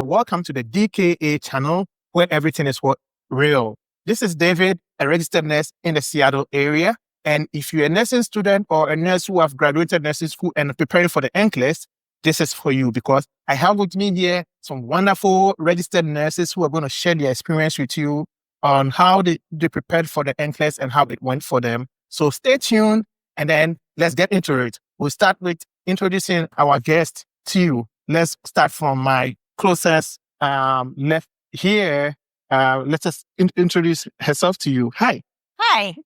welcome to the DKA channel where everything is what real. This is David, a registered nurse in the Seattle area. And if you're a nursing student or a nurse who have graduated nursing school and preparing for the Nclex, this is for you because I have with me here some wonderful registered nurses who are going to share their experience with you on how they prepared for the Nclex and how it went for them. So stay tuned and then let's get into it. We'll start with introducing our guest to you. Let's start from my closest left here. Let's just introduce herself to you. Hi. Hi.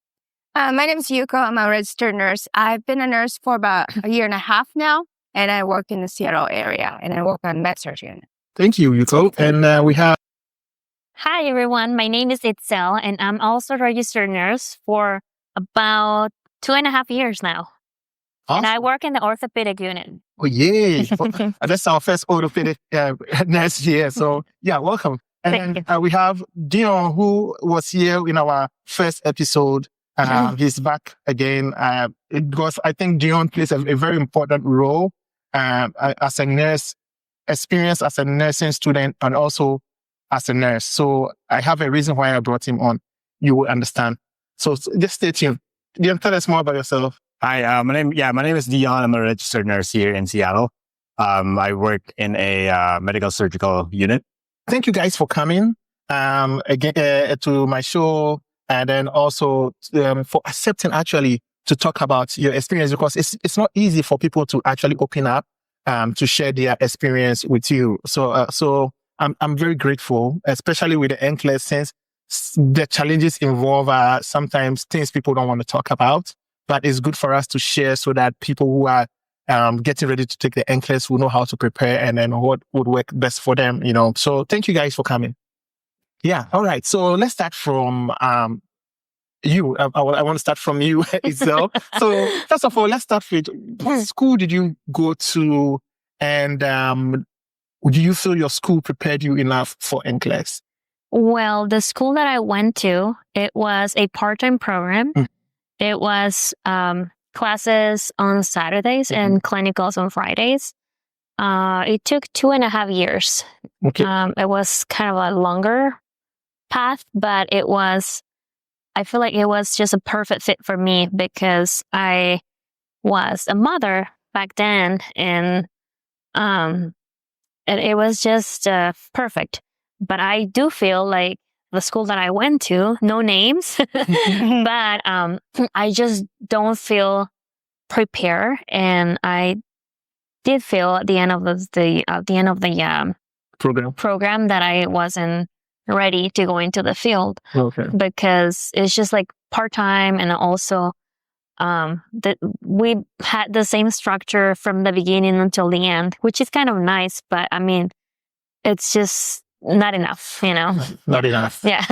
My name is Yuko. I'm a registered nurse. I've been a nurse for about a year and a half now, and I work in the Seattle area, and I work on med-surg unit. Thank you, Yuko. And we have... Hi, everyone. My name is Itzel, and I'm also a registered nurse for about 2.5 years now. Awesome. And I work in the orthopedic unit. Oh, yay. That's our first orthopedic nurse here. So, yeah, welcome. And then we have Dion, who was here in our first episode. He's back again because I think Dion plays a very important role as a nurse, experience as a nursing student, and also as a nurse. So I have a reason why I brought him on. You will understand. So just stay tuned. Dion, tell us more about yourself. Hi, my name is Dion. I'm a registered nurse here in Seattle. I work in a medical surgical unit. Thank you guys for coming again to my show, and then also for accepting actually to talk about your experience, because it's not easy for people to actually open up to share their experience with you. So I'm very grateful, especially with the Nclex, since the challenges involve are sometimes things people don't want to talk about. But it's good for us to share so that people who are getting ready to take the Nclex will know how to prepare and then what would work best for them, you know. So thank you guys for coming. Yeah. All right. So let's start from you. I want to start from you itself. So first of all, let's start with what school did you go to, and do you feel your school prepared you enough for Nclex? Well, the school that I went to, it was a part-time program. It was classes on Saturdays and clinicals on Fridays. It took 2.5 years. Okay. It was kind of a longer path, but I feel like it was just a perfect fit for me because I was a mother back then, and it was just perfect. But I do feel like the school that I went to, no names, but I just don't feel prepared, and I did feel at the end of the program that I wasn't ready to go into the field. Okay. Because it's just like part-time, and also we had the same structure from the beginning until the end, which is kind of nice, but I mean, it's just not enough, you know. Not enough. Yeah.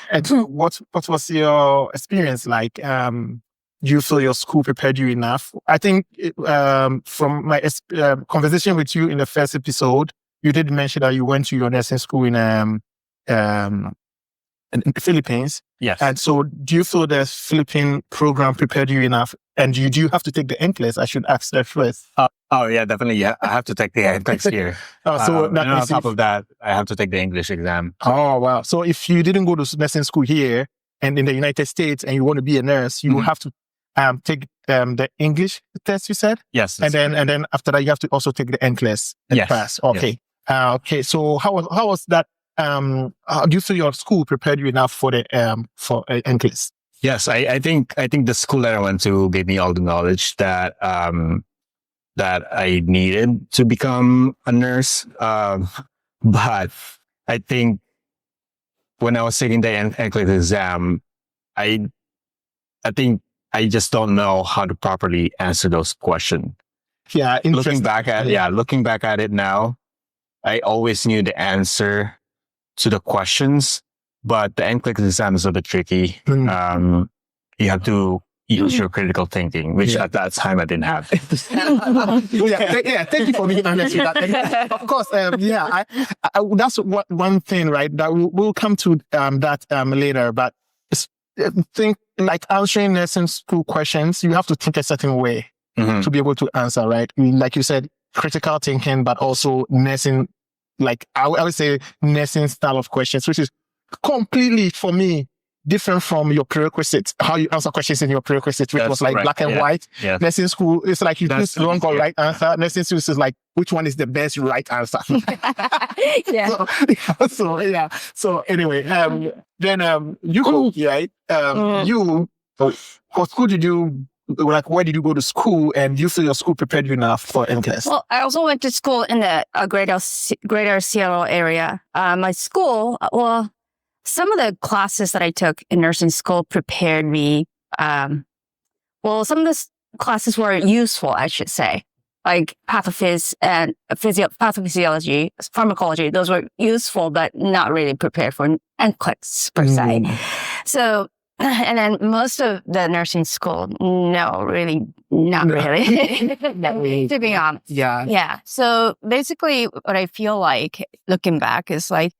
And what was your experience like? Do you feel your school prepared you enough? I think from my conversation with you in the first episode, you did mention that you went to your nursing school in the Philippines. Yes. And so do you feel the Philippine program prepared you enough? And do you have to take the Nclex? I should ask that first. Oh, yeah, definitely. Yeah, I have to take the Nclex here. So that and on top of that, I have to take the English exam. Oh, wow. So if you didn't go to nursing school here and in the United States and you want to be a nurse, you have to take the English test, you said? Yes. And then after that, you have to also take the Nclex and pass. Okay. Yes. Okay. So how was that? Do you feel your school prepared you enough for the Nclex? Yes, I think the school that I went to gave me all the knowledge that that I needed to become a nurse. But I think when I was taking the Nclex exam, I think I just don't know how to properly answer those questions. Yeah, looking back at it now, I always knew the answer to the questions, but the Nclex exam is a bit tricky. You have to use your critical thinking, which at that time I didn't have. Thank you for being honest with that. And of course, I that's one thing, right? That we'll come to that later. But think like answering nursing school questions, you have to think a certain way to be able to answer, right? Like you said, critical thinking, but also nursing like I would say nursing style of questions, which is completely for me different from your prerequisites, how you answer questions in your prerequisites, which was like black and white. Yeah. Nursing school, it's like you choose wrong or right answer. Nursing school is like, which one is the best right answer? Yeah. So anyway, then you, right? You, for school, did you, like, where did you go to school, and you feel your school prepared you enough for Nclex? Well, I also went to school in the greater Seattle area. My school, well, some of the classes that I took in nursing school prepared me. Some of the classes were useful, I should say, like pathophys and pathophysiology, pharmacology. Those were useful, but not really prepared for Nclex per se. So, and then most of the nursing school, not really. To be honest. Yeah. So basically, what I feel like looking back is like,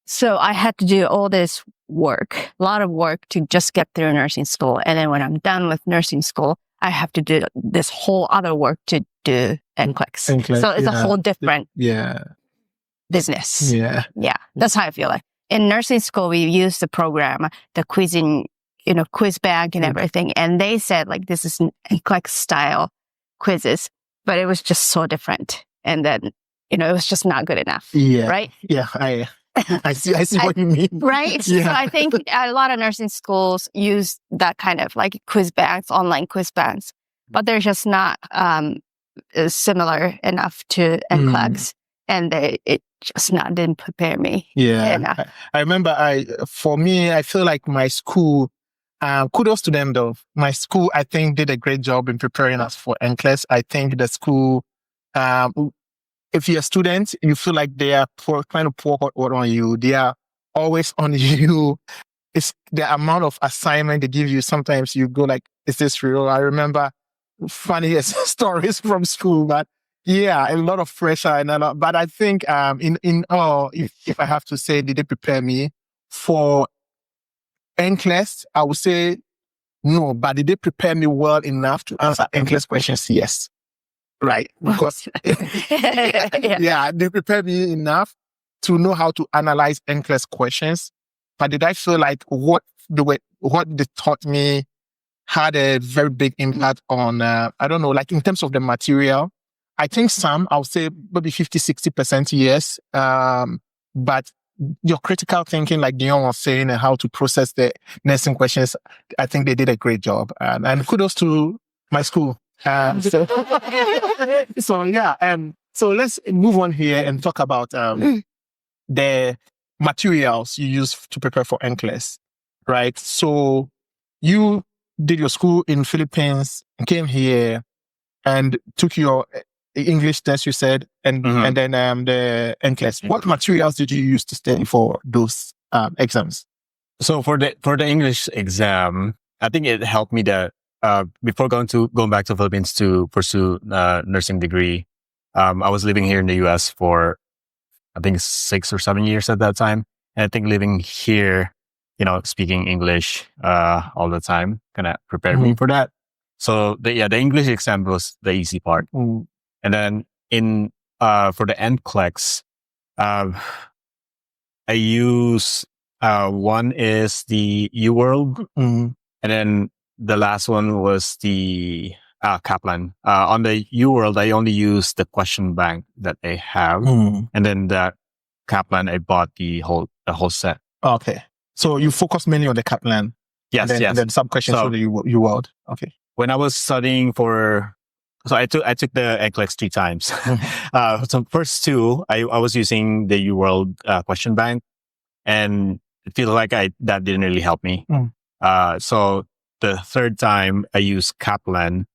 so I had to do all this work, a lot of work to just get through nursing school. And then when I'm done with nursing school, I have to do this whole other work to do Nclex. So it's a whole different business. Yeah. That's how I feel like. In nursing school, we used the program, the quizzing, quiz bank and everything. And they said like, this is Nclex style quizzes, but it was just so different. And then, it was just not good enough. Yeah. Right? Yeah. I see what you mean. Right? Yeah. So I think a lot of nursing schools use that kind of like quiz banks, online quiz banks, but they're just not similar enough to Nclex. And it just didn't prepare me. Yeah. I remember for me, I feel like my school, kudos to them though. My school, I think, did a great job in preparing us for Nclex. I think the school, if you're a student, you feel like they are trying to pour hot water on you. They are always on you. It's the amount of assignment they give you. Sometimes you go like, is this real? I remember funniest stories from school, but yeah, a lot of pressure and a lot. But I think in all, if I have to say, did they prepare me for Nclex? I would say no, but did they prepare me well enough to answer Nclex questions? Yes. Right. Because they prepared me enough to know how to analyze Nclex questions. But did I feel like what they taught me had a very big impact on, I don't know, like in terms of the material? I think I would say maybe 50-60% yes. But your critical thinking, like Dion was saying, and how to process the nursing questions, I think they did a great job. And kudos to my school. So let's move on here and talk about the materials you use to prepare for Nclex, right? So you did your school in Philippines, came here, and took your English test, you said, and then the Nclex. What materials did you use to study for those exams? So for the English exam, I think it helped me that before going back to Philippines to pursue nursing degree, I was living here in the US for I think 6 or 7 years at that time, and I think living here, speaking English all the time, kind of prepared me for that. So the English exam was the easy part, and then for the Nclex, I use one is the UWorld, and then the last one was the Kaplan. On the UWorld, I only use the question bank that they have, and then the Kaplan, I bought the whole set. Okay, so you focus mainly on the Kaplan. Yes, and then some questions for the UWorld. Okay. When I was studying so I took the Nclex 3 times. So first 2, I was using the UWorld question bank, and it feels like that didn't really help me. So the 3rd time I used Kaplan,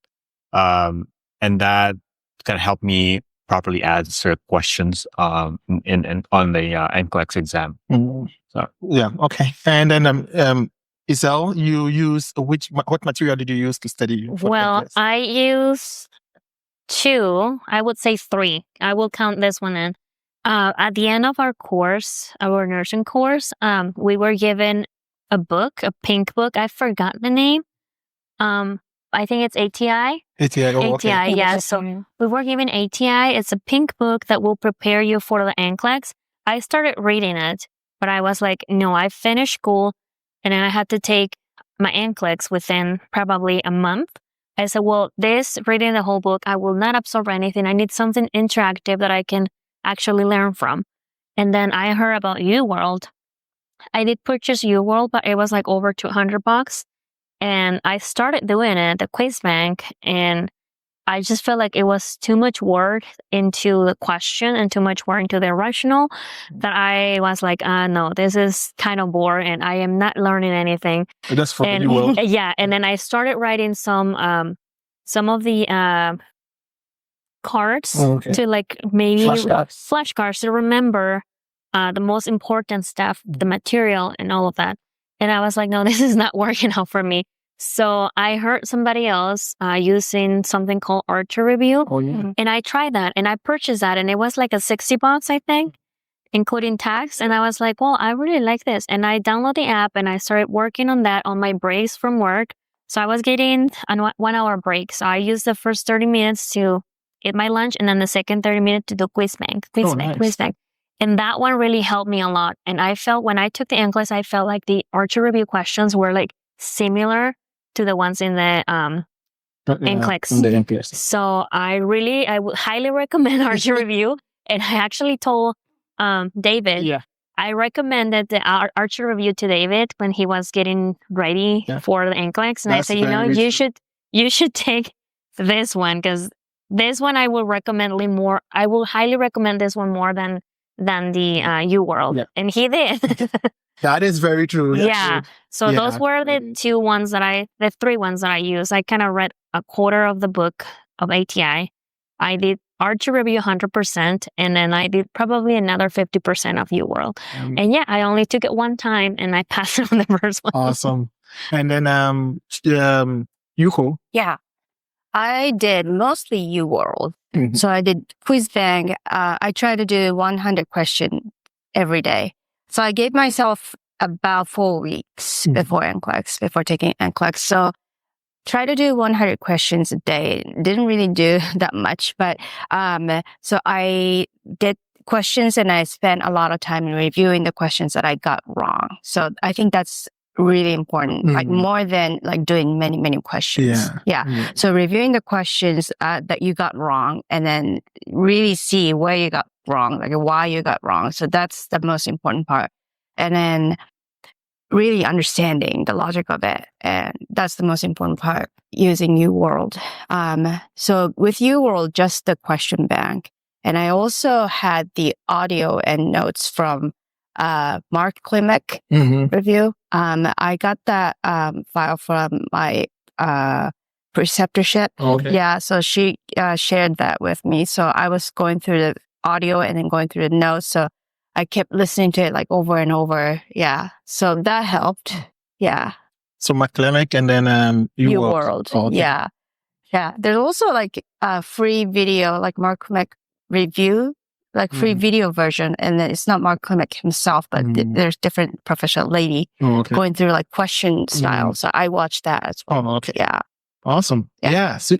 and that kind of helped me properly answer questions on the Nclex exam. So yeah, okay. And then Isel, you use what material did you use to study? Well, I use 2. I would say 3. I will count this one in. At the end of our nursing course, we were given a book, a pink book. I forgot the name. I think it's ATI. ATI. Oh, okay. ATI, yeah. So we were given ATI. It's a pink book that will prepare you for the Nclex. I started reading it, but I was like, no, I finished school and then I had to take my Nclex within probably a month. I said, well, reading the whole book, I will not absorb anything. I need something interactive that I can actually learn from. And then I heard about UWorld. I did purchase UWorld, but it was like over $200. And I started doing it, the quiz bank, and I just felt like it was too much work into the question and too much work into the rational that I was like, no, this is kind of boring and I am not learning anything. That's for you. Yeah. And then I started writing some of the cards to like maybe flashcards to remember the most important stuff, the material and all of that. And I was like, no, this is not working out for me. So I heard somebody else using something called Archer Review. Oh, yeah. And I tried that and I purchased that and it was like a $60, I think, including tax. And I was like, well, I really like this. And I downloaded the app and I started working on that on my breaks from work. So I was getting a 1 hour break. So I used the first 30 minutes to eat my lunch and then the second 30 minutes to do quiz bank. And that one really helped me a lot. And I felt when I took the Nclex, I felt like the Archer Review questions were like similar to the ones in the Nclex. So I would highly recommend Archer Review. And I actually told David, I recommended the Archer Review to David when he was getting ready for the Nclex. And I said, you should take this one because this one I will recommend more. I will highly recommend this one more than the UWorld. Yeah. And he did. That is very true. Yeah. So those were the the 3 ones that I used. I kind of read a quarter of the book of ATI. I did Archer Review 100%, and then I did probably another 50% of UWorld. And I only took it one time, and I passed it on the first one. Awesome. And then Yuko. Yeah. I did mostly UWorld. Mm-hmm. So I did quiz bank. I tried to do 100 questions every day. So I gave myself about 4 weeks before taking Nclex. So try to do 100 questions a day. Didn't really do that much, but so I did questions and I spent a lot of time reviewing the questions that I got wrong. So I think that's really important, like more than like doing many questions. Yeah. So reviewing the questions that you got wrong and then really see where you got wrong, like why you got wrong. So that's the most important part. And then really understanding the logic of it. And that's the most important part using UWorld. So with UWorld, just the question bank. And I also had the audio and notes from Mark Klimek review. I got that file from my preceptorship. Okay. Yeah, so she shared that with me. So I was going through the audio and then going through the notes. So I kept listening to it like over and over. Yeah, so that helped. Yeah. So Mark Klimek and then UWorld. Oh, okay. Yeah. There's also like a free video, like Mark Klimek review, like free video version, and then it's not Mark Klimek himself, but there's different professional lady going through like question style. So I watched that as well. Oh, okay. Yeah. Awesome. Yeah. So,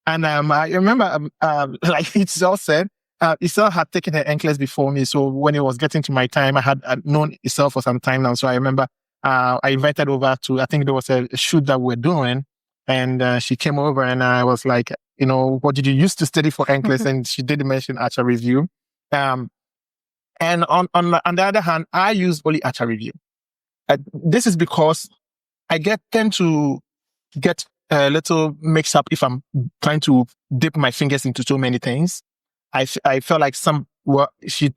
and I remember, like Isel said, Isel had taken her Nclex before me. So when it was getting to my time, I had known Isel for some time now. So I remember I invited over to, I think there was a shoot that we're doing, and she came over and I was like, what did you used to study for Nclex? And she did mention Archer Review. And on the other hand, I use only Archer Review. This is because I tend to get a little mixed up if I'm trying to dip my fingers into so many things. I felt like she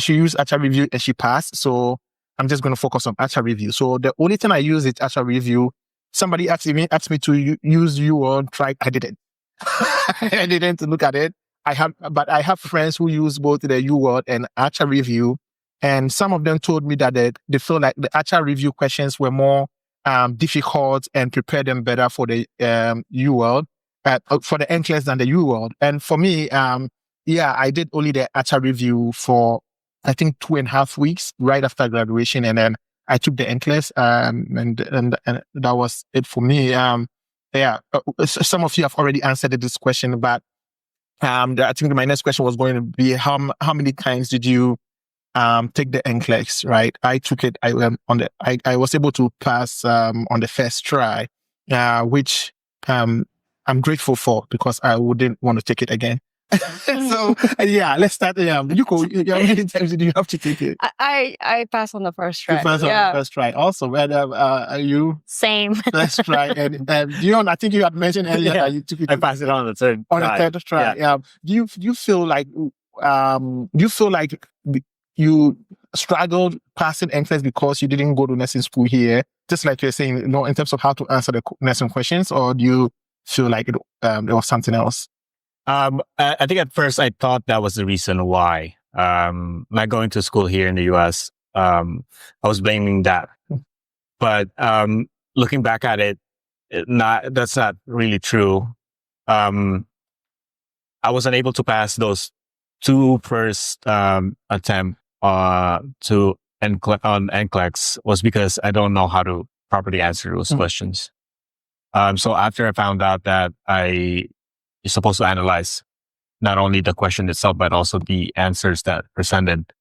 used Archer Review and she passed, so I'm just going to focus on Archer Review. So the only thing I use is Archer Review. Somebody asked me to use UWorld. I didn't. I didn't look at it. But I have friends who use both the UWorld and Archer Review, and some of them told me that they feel like the Archer Review questions were more difficult and prepared them better for the UWorld, for the Nclex than the UWorld. And for me, I did only the Archer Review for I think 2.5 weeks right after graduation, and then I took the Nclex, and that was it for me. some of you have already answered this question, but I think my next question was going to be how many times did you take the Nclex, right? I took it. I was able to pass on the first try, which I'm grateful for because I wouldn't want to take it again. So let's start. You go. How many times did you have to take it? I passed on the first try. You passed on the first try. Also, are you Same. first try? And Dion, I think you had mentioned earlier that you took it. I passed it on the third. On the third try. Yeah. Do you feel like you struggled passing Nclex because you didn't go to nursing school here? Just like you're saying, in terms of how to answer the nursing questions, or do you feel like there was something else? I think at first I thought that was the reason why. Not going to school here in the US, I was blaming that. But looking back at it, that's not really true. I was unable to pass those two first attempt on Nclex was because I don't know how to properly answer those questions. So after I found out that you're supposed to analyze not only the question itself, but also the answers that presented,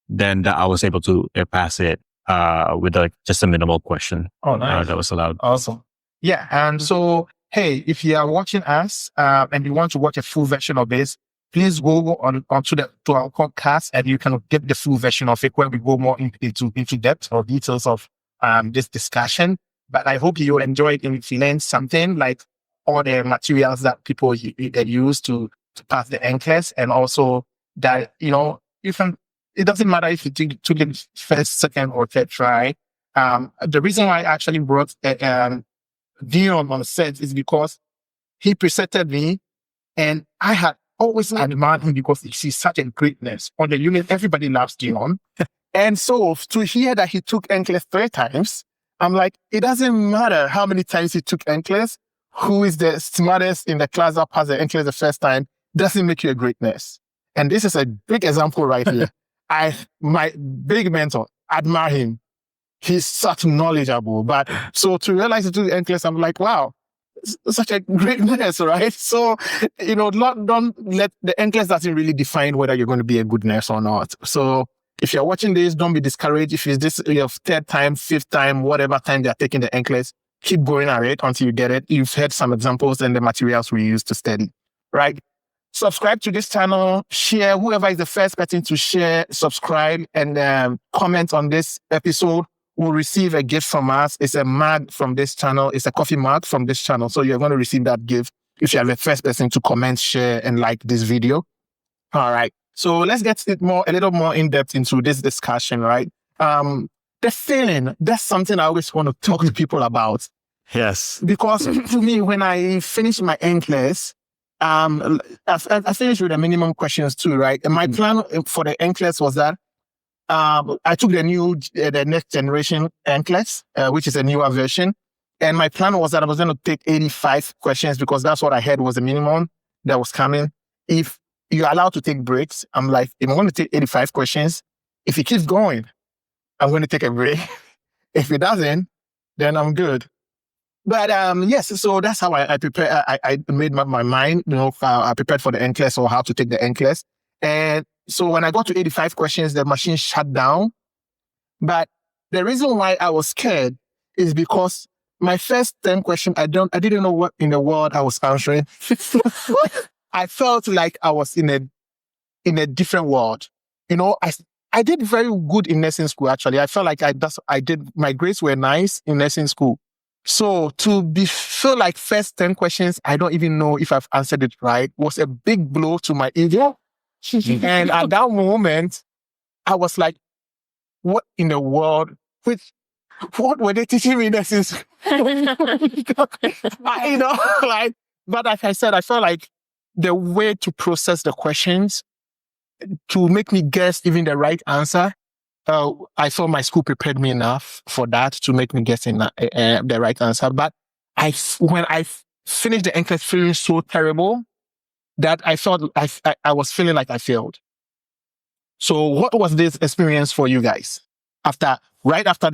then I was able to pass it with just a minimal question. Oh, nice. That was allowed. Awesome. Yeah. And so, hey, if you are watching us and you want to watch a full version of this, please go onto to our podcast and you can get the full version of it where we go more into depth or details of this discussion. But I hope you enjoyed and if you learned something like all the materials that people use to pass the Nclex, and also that, you can, it doesn't matter if you took it first, second, or third try. The reason why I actually brought Dion on set is because he presented me and I had always admired him because he's such a greatness. On the unit, everybody loves Dion. And so to hear that he took Nclex 3 times, I'm like, it doesn't matter how many times he took Nclex, who is the smartest in the class that passed the Nclex the first time, doesn't make you a greatness. And this is a big example right here. My big mentor, admire him. He's such knowledgeable. But so to realize he took Nclex, I'm like, wow, such a greatness, right? So, don't let the Nclex doesn't really define whether you're going to be a good nurse or not. So if you're watching this, don't be discouraged. If it's this your 3rd time, 5th time, whatever time they're taking the Nclex, keep going at it until you get it. You've heard some examples and the materials we use to study, right? Subscribe to this channel, share. Whoever is the first person to share, subscribe, and comment on this episode will receive a gift from us. It's a mug from this channel. It's a coffee mug from this channel. So you're going to receive that gift if you are the first person to comment, share, and like this video. All right. So let's get a little more in depth into this discussion, right? The feeling, that's something I always want to talk to people about. Yes. Because to me, when I finished my Nclex, I finished with the minimum questions too, right? And my plan for the Nclex was that I took the next generation Nclex, which is a newer version. And my plan was that I was going to take 85 questions because that's what I heard was the minimum that was coming. If you're allowed to take breaks, I'm like, if I'm going to take 85 questions, if it keeps going, I'm going to take a break. If it doesn't, then I'm good. But yes, so that's how I prepare. I made my mind, I prepared for the Nclex or how to take the Nclex. And so when I got to 85 questions, the machine shut down. But the reason why I was scared is because my first 10 questions, I didn't know what in the world I was answering. I felt like I was in a different world. I did very good in nursing school, actually. I felt like my grades were nice in nursing school. So to feel like first 10 questions, I don't even know if I've answered it right, was a big blow to my ego. And at that moment, I was like, what in the world? What were they teaching me in nursing school? But like I said, I felt like the way to process the questions to make me guess even the right answer, I thought my school prepared me enough for that to make me guess the right answer. But when I finished the Nclex feeling so terrible that I thought I was feeling like I failed. So what was this experience for you guys? Right after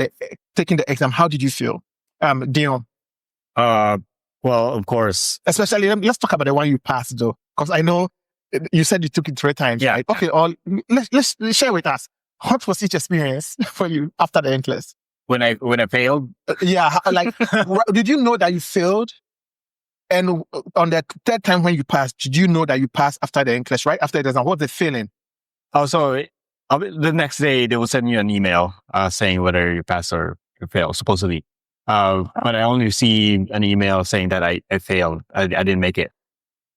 taking the exam, how did you feel? Dion? Well, of course. Especially, let's talk about the one you passed though, because I know you said you took it 3 times. Yeah. Right? Okay. Let's share with us. What was each experience for you after the Nclex? When I failed, Yeah. Like, did you know that you failed? And on the 3rd time when you passed, did you know that you passed after the Nclex, right? After the exam, what's the feeling? also the next day they will send you an email saying whether you pass or you fail, supposedly. But I only received an email saying that I failed. I didn't make it.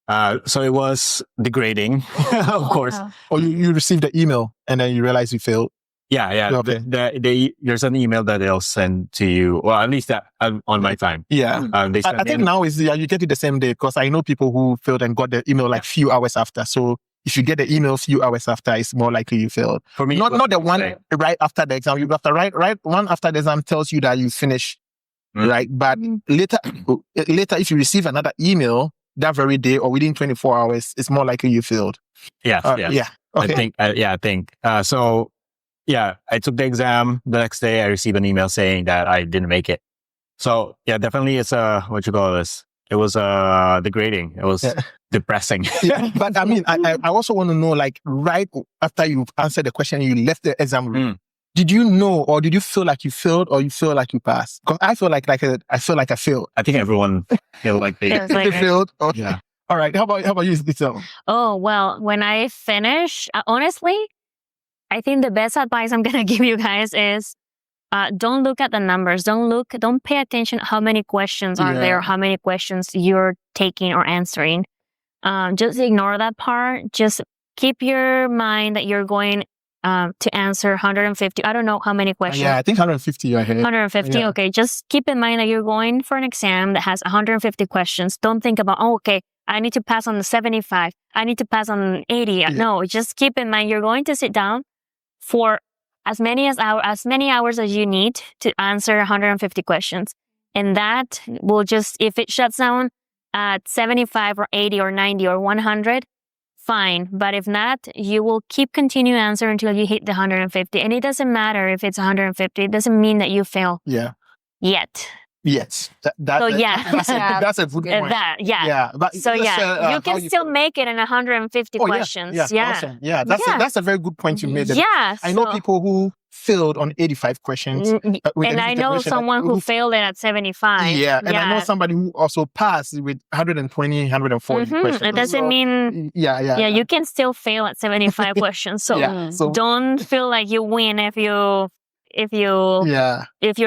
So it was degrading, of course. Or you received the email and then you realize you failed. Yeah. Okay. There's an email that they'll send to you. Well, at least that on my time. Yeah. I think now you get it the same day, because I know people who failed and got the email like few hours after. So if you get the email few hours after, it's more likely you failed. For me, not the one right after the exam. You have to right one after the exam tells you that you finished, right? But later, if you receive another email that very day or within 24 hours, it's more likely you failed. Yeah. Yeah. Okay. I think. So yeah, I took the exam. The next day, I received an email saying that I didn't make it. So yeah, definitely, it's what you call this. It was degrading. It was depressing. Yeah, but I mean, I also want to know, like, right after you answered the question, you left the exam room. Did you know, or did you feel like you failed, or you feel like you passed? Because I feel like I feel like I failed. I think everyone feel like they failed. Okay. Yeah. All right. How about you, Little? Oh, well, when I finish, honestly, I think the best advice I'm going to give you guys is don't look at the numbers. Don't pay attention how many questions are there, how many questions you're taking or answering. Just ignore that part. Just keep your mind that you're going to answer 150. I don't know how many questions. Yeah, I think 150 I heard. 150. Yeah. Okay. Just keep in mind that you're going for an exam that has 150 questions. Don't think about, okay, I need to pass on the 75. I need to pass on 80. Yeah. No, just keep in mind you're going to sit down for as many hours as you need to answer 150 questions. And that will just, if it shuts down at 75 or 80 or 90 or 100, fine. But if not, you will keep continuing answer until you hit the 150. And it doesn't matter if it's 150. It doesn't mean that you fail. Yeah. Yet. Yes. That's a good point. But so you can still make it in 150 questions. Yeah. Awesome. Yeah. That's a very good point you made. Yeah. I know people who failed on 85 questions. And I know someone who failed it at 75. Yeah. And I know somebody who also passed with 120, 140 questions. It doesn't mean... Yeah, you can still fail at 75 questions. So don't feel like you win if your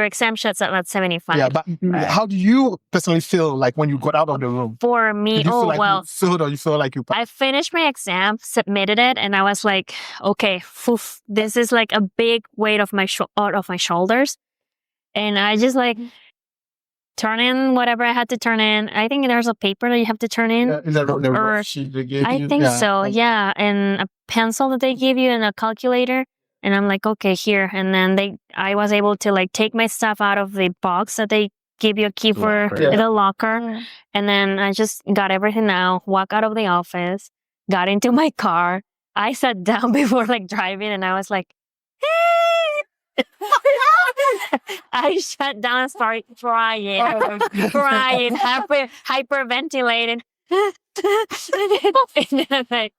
exam shuts at 75. Yeah, but how do you personally feel like when you got out of the room? For me, you failed, or you feel like you passed? I finished my exam, submitted it, and I was like, okay, this is like a big weight of out of my shoulders. And I just like turn in whatever I had to turn in. I think there's a paper that you have to turn in. Is that the rough sheet they gave you? I think so, yeah. And a pencil that they give you and a calculator. And I'm like, okay, here. And then I was able to like take my stuff out of the box that they give you a key for the locker. And then I just got everything out, walk out of the office, got into my car. I sat down before like driving and I was like, I shut down and started crying, hyperventilating. And then I'm like,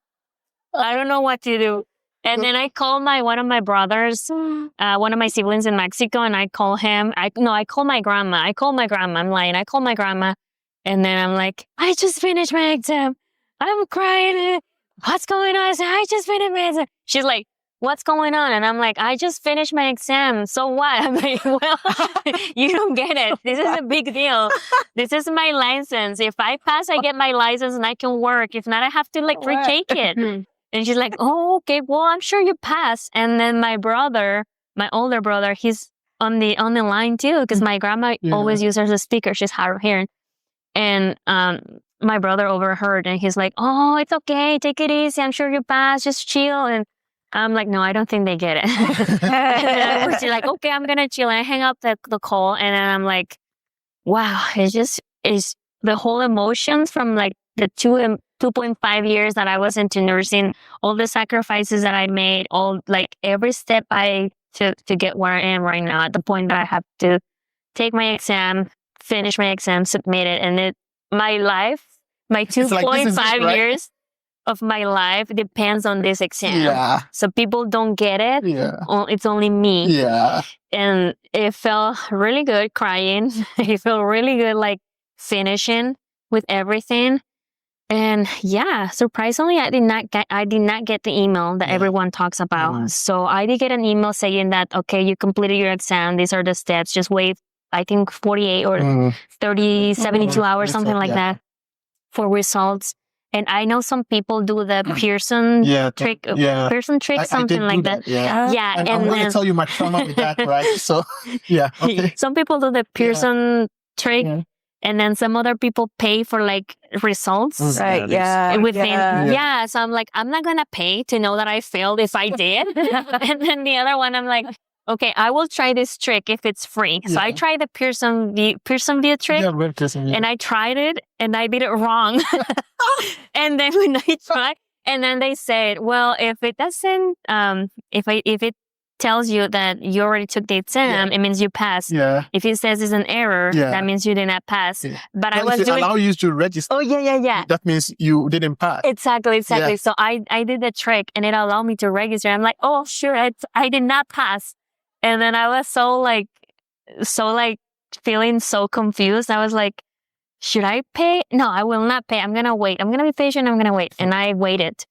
I don't know what to do. And then I called one of my brothers, one of my siblings in Mexico, and I call him. I call my grandma. I'm lying. I call my grandma. And then I'm like, I just finished my exam. I'm crying. What's going on? I said, I just finished my exam. She's like, what's going on? And I'm like, I just finished my exam. So what? I'm like, well, you don't get it. This is a big deal. This is my license. If I pass, I get my license and I can work. If not, I have to like retake it. And she's like, oh, okay, well, I'm sure you pass. And then my older brother, he's on the line too, because my grandma always uses the speaker. She's hard of hearing. And my brother overheard and he's like, oh, it's okay. Take it easy. I'm sure you pass. Just chill. And I'm like, no, I don't think they get it. And she's like, okay, I'm going to chill. And I hang up the call. And then I'm like, wow, it's the whole emotions from like the 2.5 years that I was into nursing, all the sacrifices that I made, all like every step I took to get where I am right now, at the point that I have to take my exam, finish my exam, submit it, and my life, my It's like, this is it, 2.5 right? years of my life depends on this exam. Yeah. So people don't get it. Yeah. It's only me. Yeah. And it felt really good crying. It felt really good, like finishing with everything. And yeah, surprisingly, I did not get the email that everyone talks about. So I did get an email saying that, okay, you completed your exam. These are the steps. Just wait, I think 48 or 30, 72 hours, something like that for results. And I know some people do the Pearson trick, something like that. Yeah. And I'm going to tell you my trauma with that, right? So, yeah. Okay. Some people do the Pearson trick. Yeah. And then some other people pay for like results. Right. Yeah. Within. So I'm like, I'm not going to pay to know that I failed if I did. And then the other one, I'm like, okay, I will try this trick if it's free. So I tried the Pearson View trick. And I tried it and I did it wrong. And then when I tried, and then they said, well, if it doesn't, if it tells you that you already took the exam, it means you passed. If it says it's an error, that means you did not pass. But I was doing... allow you to register. Oh, yeah. That means you didn't pass. Exactly. So I did the trick and it allowed me to register. I'm like, oh, sure, I did not pass. And then I was so feeling so confused. I was like, should I pay? No, I will not pay. I'm going to wait. I'm going to be patient. I'm going to wait. And I waited.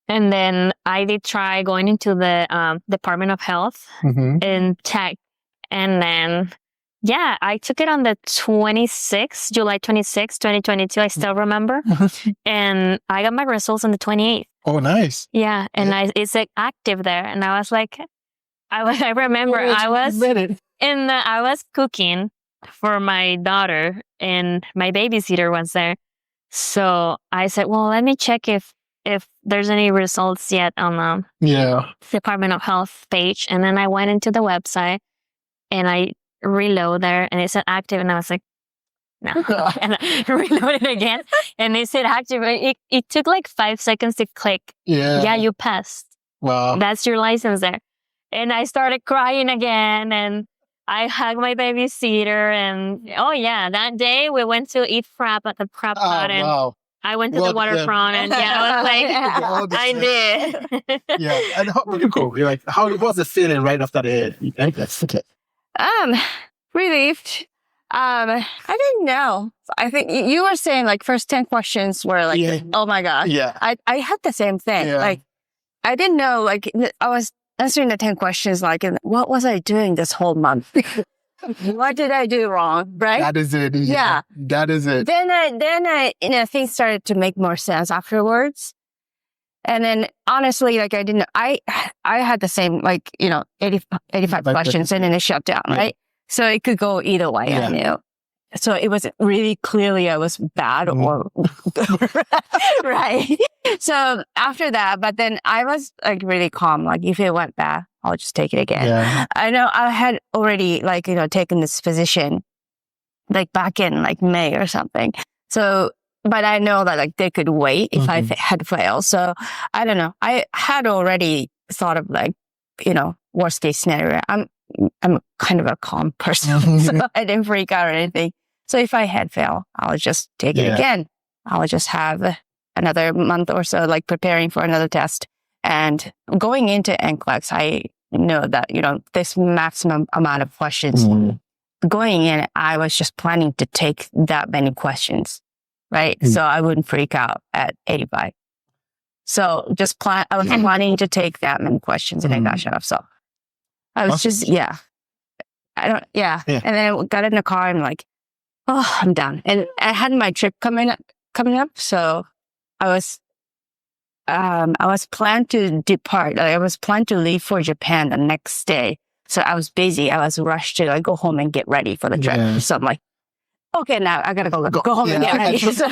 And then I did try going into the Department of Health in tech. And then, I took it on the 26th, July 26th, 2022. I still remember. And I got my results on the 28th. Oh, nice. Yeah. And it's like active there. And I was like, I remember I was cooking for my daughter and my babysitter was there. So I said, well, let me check if there's any results yet on the Department of Health page. And then I went into the website and I reload there and it said active. And I was like, no. And I reloaded again and it said active. It took like 5 seconds to click. Yeah, you passed. Wow. That's your license there. And I started crying again and I hugged my babysitter. And that day we went to eat frap at the frap pot. And I went to the waterfront and I was like, I did. And how did you go? How was the feeling right after the event? Relieved. I didn't know. I think you were saying like first 10 questions were like, oh my God. Yeah. I had the same thing. Like, I didn't know, like, I was answering the 10 questions, like, what was I doing this whole month? What did I do wrong? Right? That is it. Yeah. That is it. Then I, things started to make more sense afterwards. And then honestly, like I had the same, like, 85 questions and then it shut down, right? So it could go either way, I knew. So it was really clearly I was bad or right. So after that, but then I was like really calm. Like if it went bad, I'll just take it again. Yeah. I know I had already taken this position like back in like May or something. So, but I know that like they could wait if I had failed. So I don't know. I had already thought of like, worst case scenario. I'm kind of a calm person, so I didn't freak out or anything. So if I had failed, I'll just take it again. I'll just have another month or so, like preparing for another test. And going into Nclex, I know that, this maximum amount of questions. Going in, I was just planning to take that many questions, right? So I wouldn't freak out at 85. So I was planning to take that many questions and I got shut off. So I was just, And then I got in the car and like, oh, I'm done. And I had my trip coming up. So I was planned to depart. Like, I was planned to leave for Japan the next day. So I was busy. I was rushed to like go home and get ready for the trip. Yeah. So I'm like, okay, now I gotta go home and get ready. So,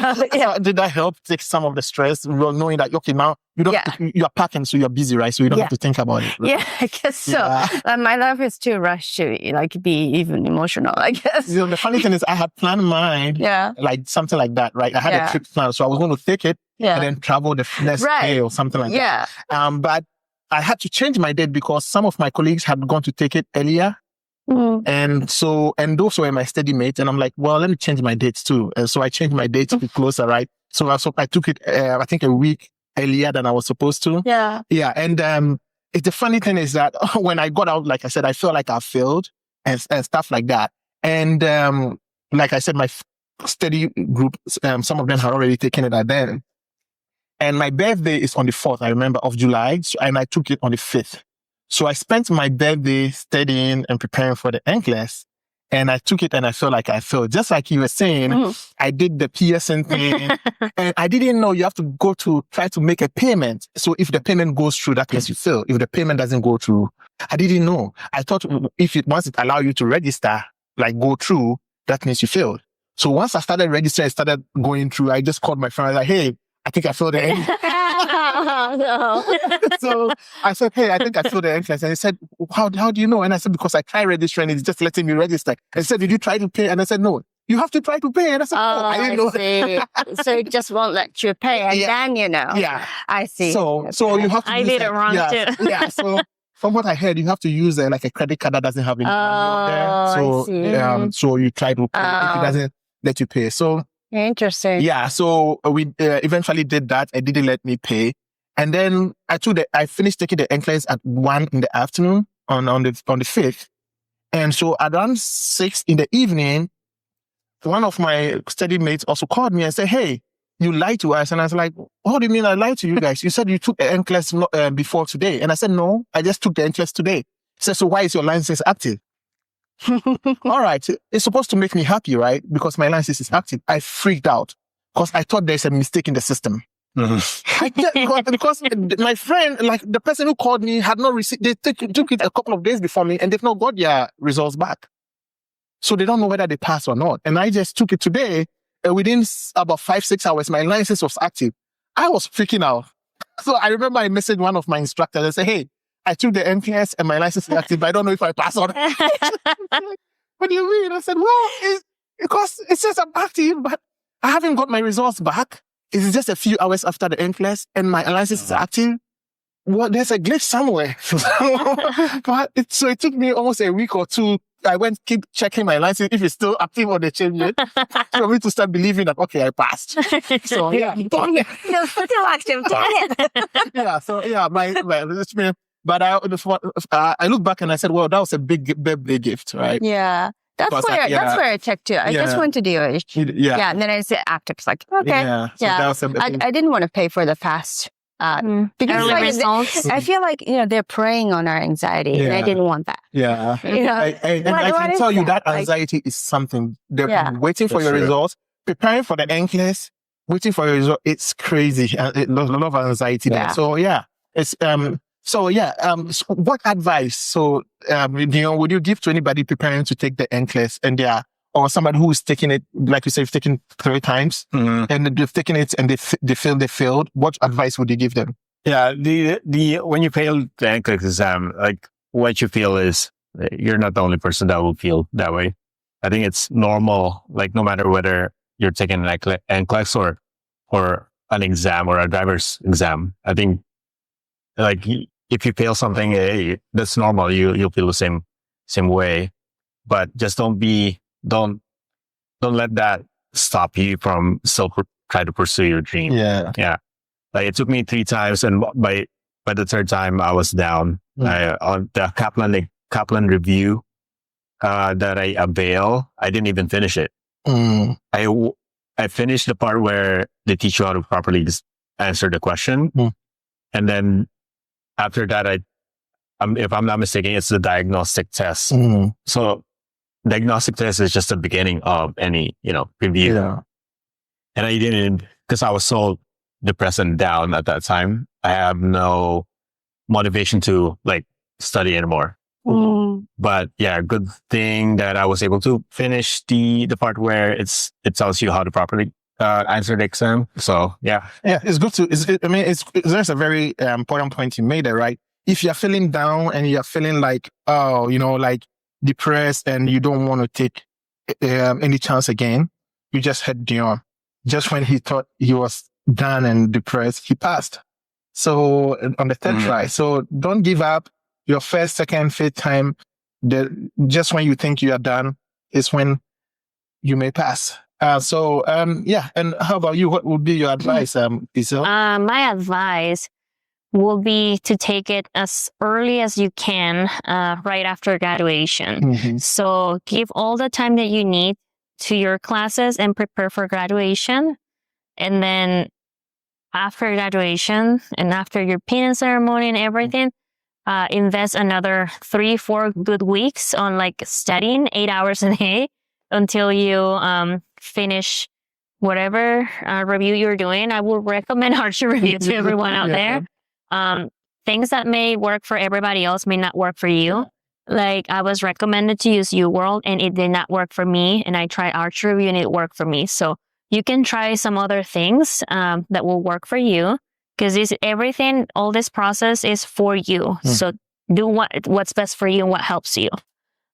did that help take some of the stress, knowing that okay, now you don't you're packing, so you're busy, right? So you don't have to think about it. Right? Yeah, I guess so. My life is too rushed to like be even emotional, I guess. The funny thing is, I had planned mine, like something like that, right? I had a trip planned, so I was going to take it and then travel the next day or something like that. But I had to change my date because some of my colleagues had gone to take it earlier. And those were my study mates. And I'm like, well, let me change my dates too. And so I changed my dates to be closer, right? So I took it, I think a week earlier than I was supposed to. Yeah. Yeah. And the funny thing is that when I got out, like I said, I felt like I failed and stuff like that. And like I said, my study group, some of them had already taken it at then. And my birthday is on the 4th, I remember, of July. And I took it on the 5th. So I spent my birthday studying and preparing for the Nclex. And I took it and I felt like I failed. Just like you were saying, I did the Pearson thing. And I didn't know you have to go to try to make a payment. So if the payment goes through, that means you fail. If the payment doesn't go through, I didn't know. I thought once it allows you to register, like go through, that means you failed. So once I started registering, I started going through, I just called my friend. I was like, hey, I think I failed the Nclex. So I said, hey, I think I failed the Nclex. And he said, how do you know? And I said, because I tried registering, it's just letting me register. And he said, did you try to pay? And I said, no, you have to try to pay. And I said, I didn't know. See. So it just won't let you pay. And then, Yeah. I see. So you have to I did it wrong too. Yeah. So from what I heard, you have to use like a credit card that doesn't have any money on there. So you try to pay if it doesn't let you pay. So interesting. Yeah. So we eventually did that. It didn't let me pay. And then I finished taking the Nclex at 1 in the afternoon on the 5th. And so around 6 in the evening, one of my study mates also called me and said, hey, you lied to us. And I was like, what do you mean I lied to you guys? You said you took the Nclex before today. And I said, no, I just took the Nclex today. He said, so why is your license active? All right. It's supposed to make me happy, right? Because my license is active. I freaked out because I thought there's a mistake in the system. Because my friend, like the person who called me, had not received, they took it a couple of days before me and they've not got their results back. So they don't know whether they passed or not. And I just took it today. Within about 5-6 hours, my license was active. I was freaking out. So I remember I messaged one of my instructors and said, hey, I took the Nclex and my license is active, but I don't know if I passed or not. What do you mean? I said, well, because it says I'm active, but I haven't got my results back. It's just a few hours after the Nclex and my license is active. Well, there's a glitch somewhere. So it took me almost a week or two. I keep checking my license if it's still active or they changed it. For me to start believing that, okay, I passed. So yeah. No, still active. Yeah. So yeah, but I look back and I said, well, that was a big birthday gift, right? Yeah. That's where I checked too. I just went to DOH. Yeah. And then I said active. It's like, okay. Yeah. So that was I didn't want to pay for the fast. Because results. I feel like, they're preying on our anxiety and I didn't want that. Yeah. And I can tell you that anxiety is something. They're waiting for your results, preparing for the Nclex, waiting for your result. It's crazy. A lot of anxiety there. So yeah, it's, so what advice, would you give to anybody preparing to take the Nclex and or somebody who's taking it, like you say, you've taken 3 times and they've taken it and they failed. What advice would you give them? Yeah, when you fail the Nclex exam, like what you feel is you're not the only person that will feel that way. I think it's normal, like no matter whether you're taking an Nclex or an exam or a driver's exam. I think like if you fail something, hey, that's normal. You'll feel the same way, but just don't let that stop you from still try to pursue your dream. Yeah. Like it took me 3 times, and by the 3rd time I was down. On the Kaplan review that I avail, I didn't even finish it. I finished the part where they teach you how to properly answer the question, and then after that, if I'm not mistaken, it's the diagnostic test. So diagnostic test is just the beginning of any, review. Yeah. And I didn't, because I was so depressed and down at that time. I have no motivation to study anymore. But yeah, good thing that I was able to finish the part where it tells you how to properly answer the exam. So yeah. Yeah, it's good there's a very important point you made there, right? If you're feeling down and you're feeling depressed and you don't want to take any chance again, you just had Dion. Just when he thought he was done and depressed, he passed. So on the 3rd try. So don't give up. Your 1st, 2nd, 5th time, just when you think you are done is when you may pass. Yeah. And how about you? What would be your advice, Isel? My advice will be to take it as early as you can, right after graduation. Mm-hmm. So give all the time that you need to your classes and prepare for graduation. And then after graduation and after your pinning ceremony and everything, invest another 3-4 good weeks on like studying 8 hours a day until you finish whatever review you're doing. I will recommend Archer Review to everyone out there. Things that may work for everybody else may not work for you. Like I was recommended to use UWorld and it did not work for me. And I tried Archer Review and it worked for me. So you can try some other things that will work for you, because everything, all this process is for you. So do what's best for you and what helps you.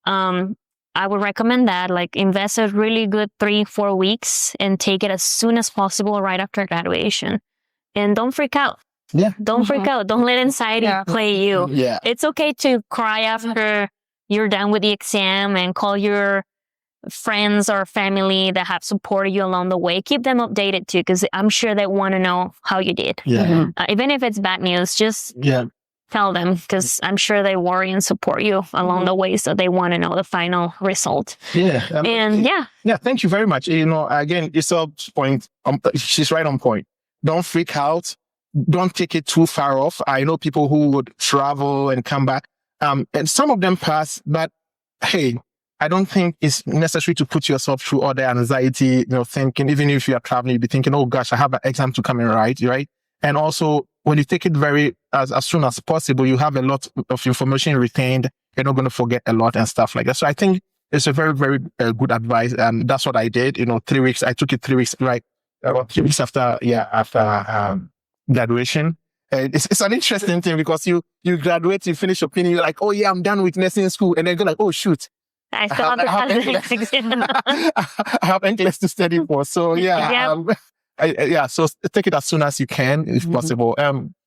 I would recommend that, like invest a really good 3-4 weeks and take it as soon as possible right after graduation. And don't freak out. Yeah. Don't freak out. Don't let anxiety play you. Yeah. It's okay to cry after you're done with the exam and call your friends or family that have supported you along the way. Keep them updated too, because I'm sure they want to know how you did. Yeah. Even if it's bad news, just tell them, because I'm sure they worry and support you along the way, so they want to know the final result. Yeah. And yeah, thank you very much. Again, Isel's point, she's right on point. Don't freak out. Don't take it too far off. I know people who would travel and come back, and some of them pass, but hey, I don't think it's necessary to put yourself through all the anxiety, thinking, even if you are traveling, you'll be thinking, oh gosh, I have an exam to come and write, right? And also, when you take it as soon as possible, you have a lot of information retained. You're not going to forget a lot and stuff like that. So I think it's a very, very good advice. And that's what I did. 3 weeks. I took it 3 weeks, right? 3 weeks after graduation. It's an interesting thing, because you graduate, you finish your opinion, you're like, oh yeah, I'm done with nursing school. And then you're like, oh shoot. I still have I have Nclex to study for. So so take it as soon as you can, if possible.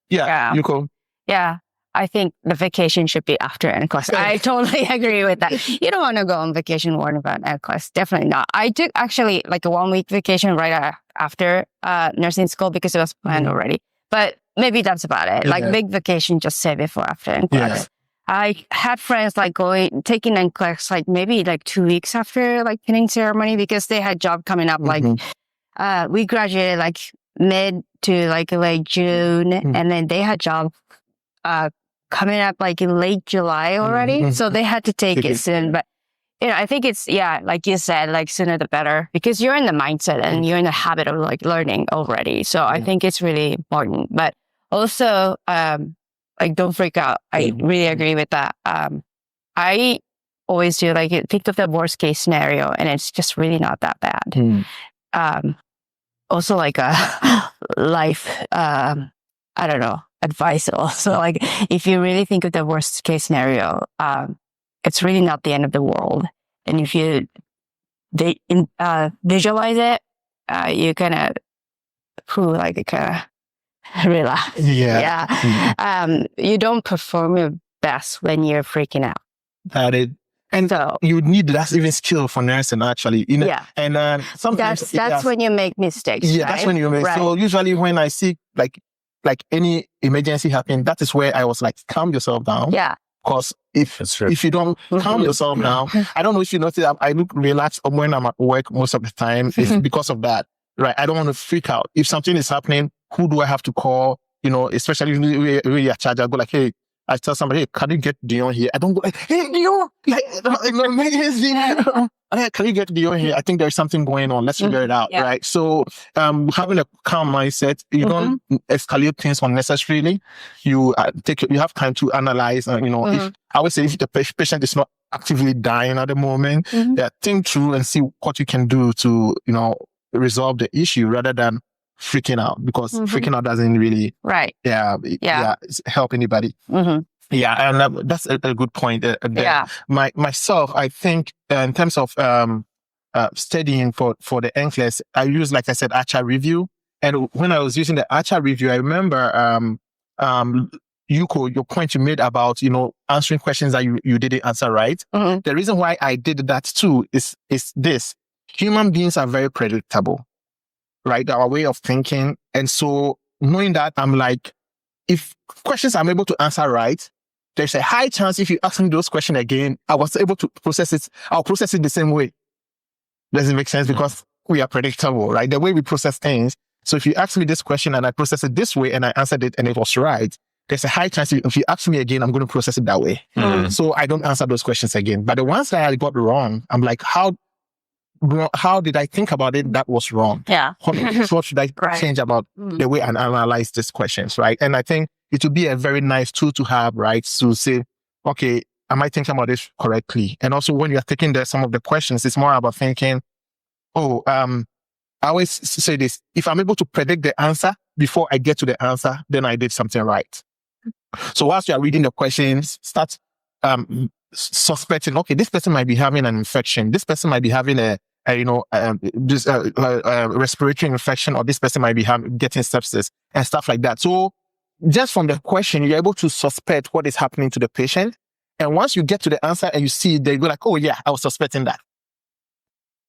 You go. Yeah, I think the vacation should be after Nclex. I totally agree with that. You don't want to go on vacation worrying about Nclex. Definitely not. I took actually like a 1-week vacation right after nursing school, because it was planned already. But maybe that's about it. Like big vacation, just save it for after Nclex. Yeah. I had friends like taking Nclex like maybe like 2 weeks after like pinning ceremony, because they had job coming up. Like we graduated like mid to like late June, and then they had job coming up like in late July already. So they had to take it soon. But I think it's like you said, like sooner the better, because you're in the mindset and you're in the habit of like learning already. So I think it's really important. But also like don't freak out. I really agree with that. I always do like think of the worst case scenario, and it's just really not that bad. Also like a life, I don't know, advice also. Like if you really think of the worst case scenario, it's really not the end of the world. And if you visualize it, you kind of relax. You don't perform your best when you're freaking out. Got it. And so you need that's even skill for nursing, actually. And sometimes that's when you make mistakes. Yeah, right? That's when you make. Right. So usually when I see like any emergency happen, that is where I was like, calm yourself down. Yeah. Because if you don't calm yourself down, I don't know if you notice, I look relaxed when I'm at work most of the time. It's because of that, right? I don't want to freak out. If something is happening, who do I have to call? Especially when you're charged, I go like, hey, I tell somebody, hey, can you get Dion here? I don't go like, hey, Dion, can you get Dion here? I think there's something going on. Let's figure it out, right? So having a calm mindset, you don't escalate things unnecessarily. You have time to analyze. If I would say if the patient is not actively dying at the moment, think through and see what you can do to resolve the issue rather than freaking out, because freaking out doesn't really help anybody. And that's a good point. Myself, I think in terms of studying for the Nclex, I use, like I said, Archer Review. And when I was using the Archer Review, I remember Yuko, your point you made about, answering questions that you didn't answer right. Mhm. The reason why I did that too is this. Human beings are very predictable, right? Our way of thinking. And so knowing that, I'm like, if questions I'm able to answer right, there's a high chance if you ask me those questions again, I was able to process it. I'll process it the same way. Does it make sense? Because we are predictable, right? The way we process things. So if you ask me this question and I process it this way and I answered it and it was right, there's a high chance if you ask me again, I'm going to process it that way. So I don't answer those questions again. But the ones that I got wrong, I'm like, how did I think about it? That was wrong. Yeah. What should I Right. change about the way I analyze these questions, right? And I think it would be a very nice tool to have, right? To say, okay, am I thinking about this correctly? And also when you're taking some of the questions, it's more about thinking, I always say this, if I'm able to predict the answer before I get to the answer, then I did something right. So whilst you're reading the questions, start suspecting, okay, this person might be having an infection. This person might be having a respiratory infection, or this person might be getting sepsis and stuff like that. So just from the question, you're able to suspect what is happening to the patient. And once you get to the answer and you see, they go like, oh yeah, I was suspecting that.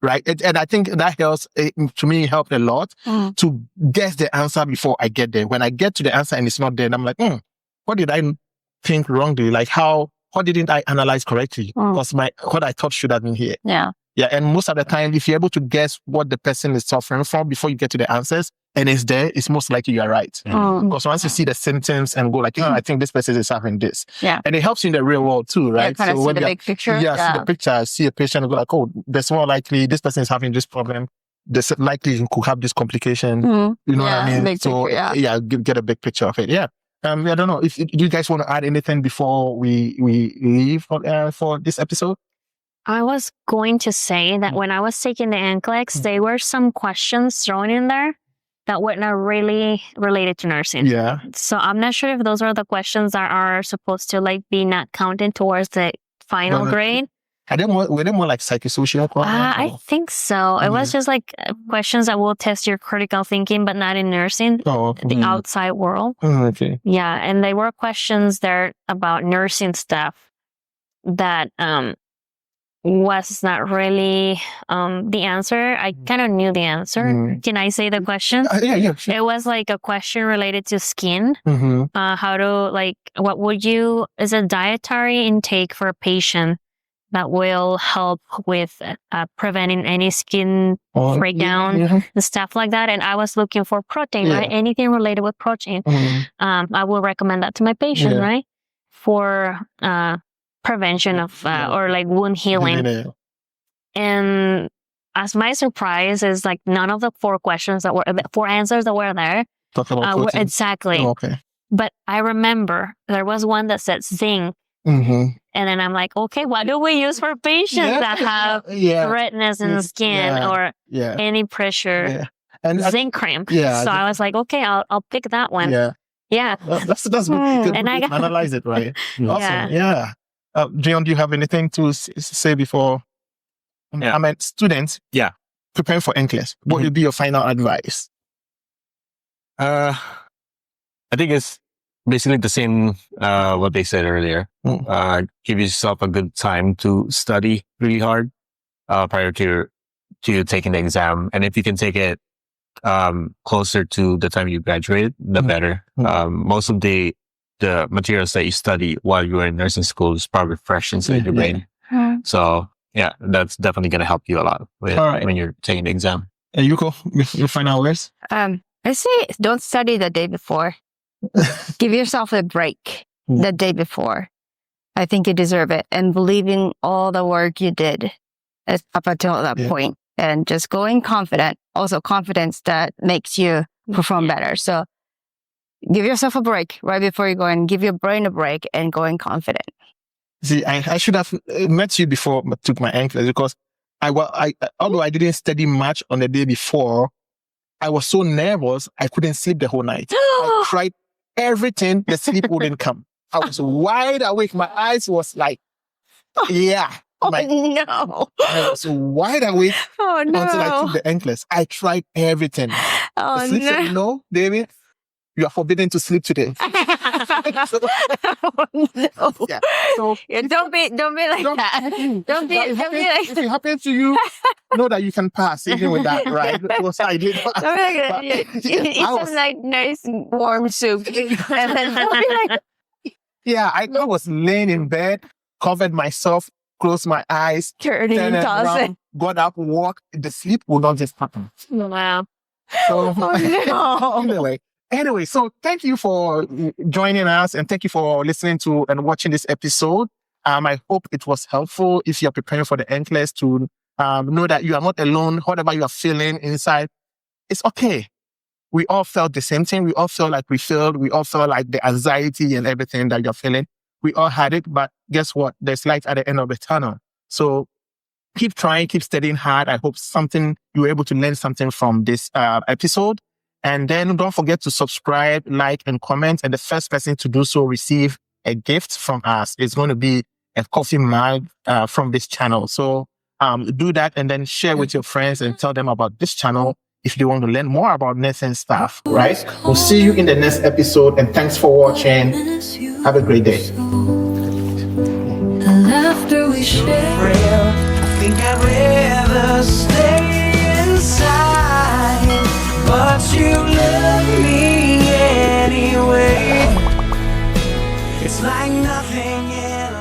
Right. And I think that helps, to me, helped a lot to guess the answer before I get there. When I get to the answer and it's not there, I'm like, what did I think wrongly? Like what didn't I analyze correctly? Because what I thought should have been here. Yeah. Yeah. And most of the time, if you're able to guess what the person is suffering from before you get to the answers and it's there, it's most likely you're right. Because once you see the symptoms and go like, I think this person is having this. Yeah. And it helps you in the real world too, right? Yeah, kind of see the big picture. Yeah, see the picture, see a patient and go like, oh, there's more likely this person is having this problem. There's likely you could have this complication. You know what I mean? Big So picture, get a big picture of it. Yeah. I don't know if you guys want to add anything before we leave for this episode. I was going to say that when I was taking the Nclex, there were some questions thrown in there that were not really related to nursing. Yeah. So I'm not sure if those are the questions that are supposed to be not counted towards the final grade. Were they more like psychosocial questions? I think so. It was just questions that will test your critical thinking, but not in nursing, the outside world. Okay. Yeah. And they were questions there about nursing stuff that was not really the answer. I kind of knew the answer. Can I say the question? Yeah, sure. It was like a question related to skin. How to what would you, is a dietary intake for a patient that will help with preventing any skin breakdown and stuff like that. And I was looking for protein, right? Anything related with protein. I will recommend that to my patient, right? For prevention of wound healing. And as my surprise is none of the four answers that were there were exactly. Okay. But I remember there was one that said zinc. And then I'm like, okay, what do we use for patients that have redness in the skin or any pressure? And zinc cream. Yeah. So I was like, okay, I'll pick that one. Yeah. That's good. And I got analyze it, right? Awesome. Yeah. Dion, do you have anything to say before? I mean, students. Yeah. Preparing for Nclex. What would be your final advice? I think it's basically the same what they said earlier. Give yourself a good time to study really hard prior to taking the exam, and if you can take it closer to the time you graduate, the better. Most of the materials that you study while you were in nursing school is probably fresh inside your brain. So that's definitely going to help you a lot when you're taking the exam. And Yuko, your final words? I say don't study the day before. Give yourself a break the day before. I think you deserve it. And believe in all the work you did up until that point. And just going confident. Also confidence that makes you perform better. So give yourself a break right before you go and give your brain a break and go in confident. See, I should have met you before I took my Nclex because although I didn't study much on the day before, I was so nervous I couldn't sleep the whole night. I tried everything, the sleep wouldn't come. I was wide awake. My eyes was like, no. I was wide awake until I took the Nclex. I tried everything. The sleep said, no, David, you are forbidden to sleep today. No. Yeah. So Yeah, don't be like that. Don't be if like it happens to you, know that you can pass even with that, right? Because I did pass. don't be like that. But- Yeah, eat I was- some like nice warm soup, and then don't be like Yeah, I was laying in bed, covered myself, closed my eyes, turning, turned tossing. around, got up, walked. The sleep will not just happen. Wow. So Oh no! anyway, so thank you for joining us and thank you for listening to and watching this episode. I hope it was helpful if you're preparing for the Nclex to know that you are not alone. Whatever you are feeling inside, it's okay. We all felt the same thing. We all felt like we failed. We all felt like the anxiety and everything that you're feeling. We all had it, but guess what? There's light at the end of the tunnel. So keep trying, keep studying hard. I hope you were able to learn something from this episode. And then don't forget to subscribe, like, and comment. And the first person to do so receive a gift from us. It's going to be a coffee mug from this channel. So do that and then share with your friends and tell them about this channel if you want to learn more about nursing stuff, right? We'll see you in the next episode. And thanks for watching. Have a great day. After we share, I think I'd rather stay inside, but you love me anyway. It's like nothing in